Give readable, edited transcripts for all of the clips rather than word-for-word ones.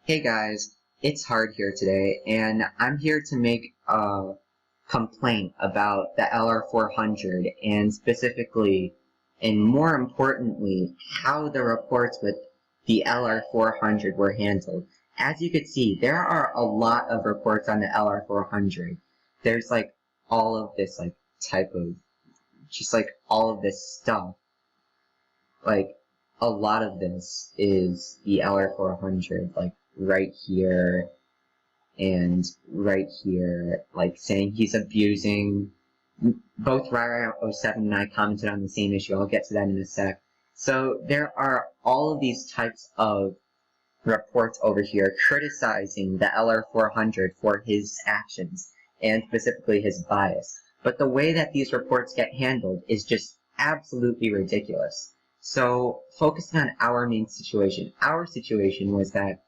Hey guys, it's Hard here today, and I'm here to make a complaint about the LR400 and specifically, and more importantly, how the reports with the LR400 were handled. As you can see, there are a lot of reports on the LR400. There's like all of this just all of this stuff. Like, a lot of this is the LR400, like right here and right here, like saying he's abusing. Both Rara07 and I commented on the same issue. I'll get to that in a sec. So there are all of these types of reports over here criticizing the LR400 for his actions and specifically his bias. But the way that these reports get handled is just absolutely ridiculous. So focusing on our main situation, our situation was that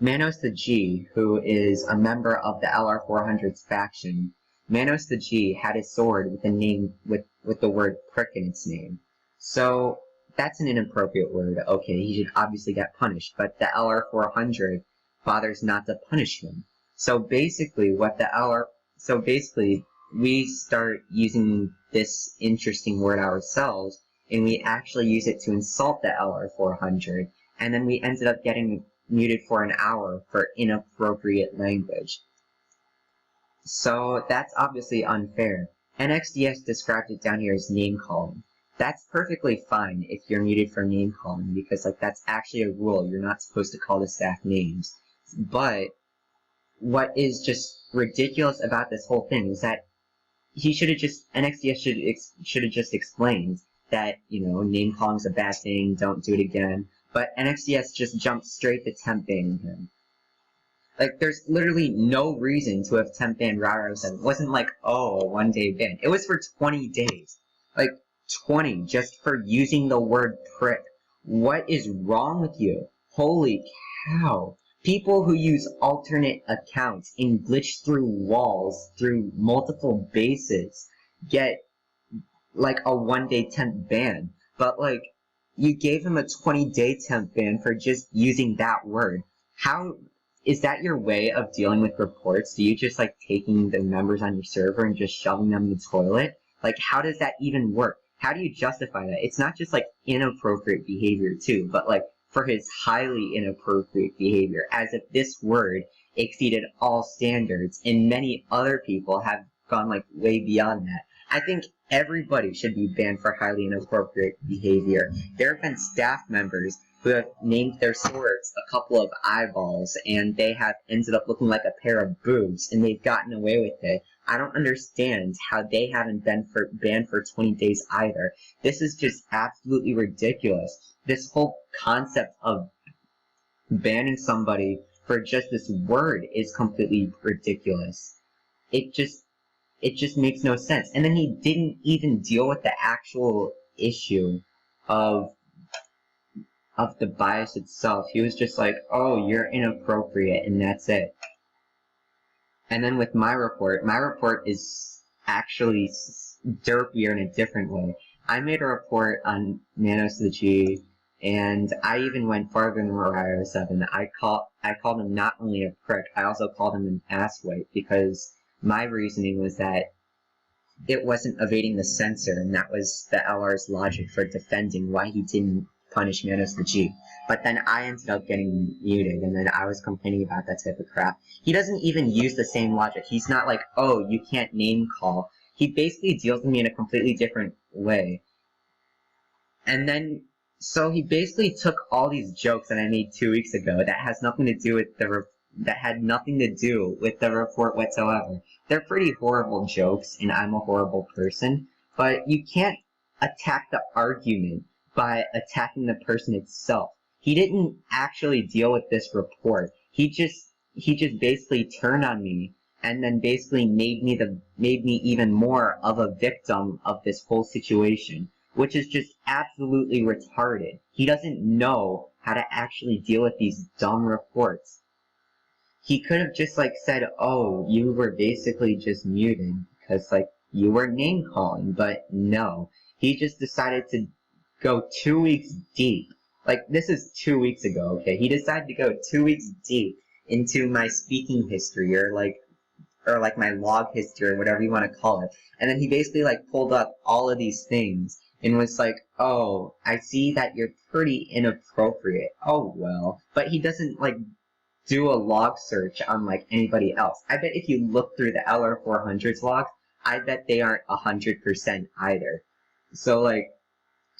Manos the G, who is a member of the LR400's faction, Manos the G had a sword with the word prick in its name. So that's an inappropriate word. Okay, he should obviously get punished, but the LR400 bothers not to punish him. So basically we start using this interesting word ourselves, and we actually use it to insult the LR400, and then we ended up getting muted for an hour for inappropriate language. So that's obviously unfair. NXDS described it down here as name calling. That's perfectly fine if you're muted for name calling, because that's actually a rule. You're not supposed to call the staff names. But what is just ridiculous about this whole thing is that NXDS should have just explained that, name calling's a bad thing, don't do it again. But NXDS just jumped straight to temp banning him. Like, there's literally no reason to have temp banned Rara07. It wasn't like, oh, a 1-day ban. It was for 20 days. Like, 20 just for using the word prick. What is wrong with you? Holy cow. People who use alternate accounts and glitch through walls through multiple bases get, like, a 1-day temp ban. But, like, you gave him a 20-day temp ban for just using that word. How is that your way of dealing with reports? Do you just taking the members on your server and just shoving them in the toilet? Like, how does that even work? How do you justify that? It's not just inappropriate behavior too, but for his highly inappropriate behavior, as if this word exceeded all standards, and many other people have gone way beyond that. I think everybody should be banned for highly inappropriate behavior. There have been staff members who have named their swords a couple of eyeballs, and they have ended up looking like a pair of boobs, and they've gotten away with it. I don't understand how they haven't been banned for 20 days either. This is just absolutely ridiculous. This whole concept of banning somebody for just this word is completely ridiculous. It just makes no sense. And then he didn't even deal with the actual issue of the bias itself. He was just like, oh, you're inappropriate, and that's it. And then with my report is actually derpier in a different way. I made a report on Manos the G, and I even went farther than Rara07. I called him not only a prick, I also called him an asswipe, because my reasoning was that it wasn't evading the censor, and that was the LR's logic for defending why he didn't punish Manos the G. But then I ended up getting muted, and then I was complaining about that type of crap. He doesn't even use the same logic. He's not like, oh, you can't name call. He basically deals with me in a completely different way. And then, so he basically took all these jokes that I made 2 weeks ago that has nothing to do with that had nothing to do with the report whatsoever. They're pretty horrible jokes, and I'm a horrible person, but you can't attack the argument by attacking the person itself. He didn't actually deal with this report. He just basically turned on me and then basically made me even more of a victim of this whole situation, which is just absolutely retarded. He doesn't know how to actually deal with these dumb reports. He could have just said, oh, you were basically just muted because you were name calling, but no. He just decided to go 2 weeks deep. Like, this is 2 weeks ago, okay? He decided to go 2 weeks deep into my speaking history, or like my log history, or whatever you want to call it. And then he basically like pulled up all of these things and was like, oh, I see that you're pretty inappropriate. Oh, well. But he doesn't like do a log search on like anybody else. I bet if you look through the LR400's logs, I bet they aren't 100% either. So like,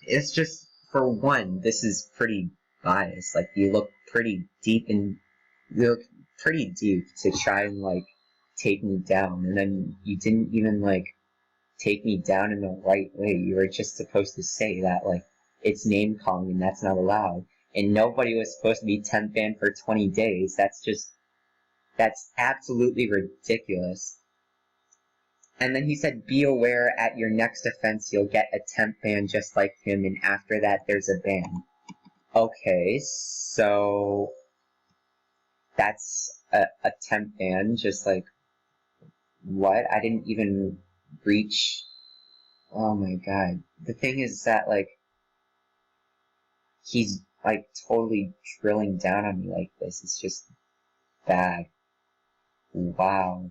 it's just, for one, this is pretty biased. Like, you look pretty deep to try and like take me down, and then you didn't even like take me down in the right way. You were just supposed to say that like it's name calling and that's not allowed, and nobody was supposed to be temp banned for 20 days. That's absolutely ridiculous. And then he said, be aware, at your next offense you'll get a temp ban just like him, and after that there's a ban. Okay, so that's a temp ban, just like, what? I didn't even reach. Oh my god. The thing is that, like, he's, like, totally drilling down on me like this. It's just bad. Wow.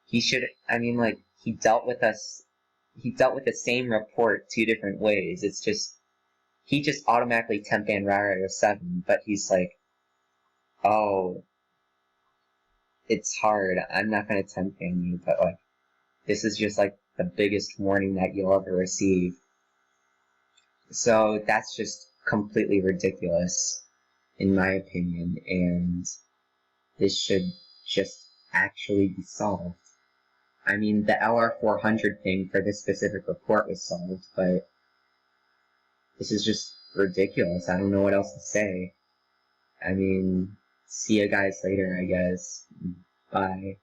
He should, I mean, like, he dealt with the same report 2 different ways. It's just, he just automatically temp banned Rara07, but he's like, oh, it's hard. I'm not gonna temp ban you, but, like, this is just, like, the biggest warning that you'll ever receive. So that's just completely ridiculous, in my opinion, and this should just actually be solved. I mean, the LR400 thing for this specific report was solved, but this is just ridiculous. I don't know what else to say. I mean, see you guys later, I guess. Bye.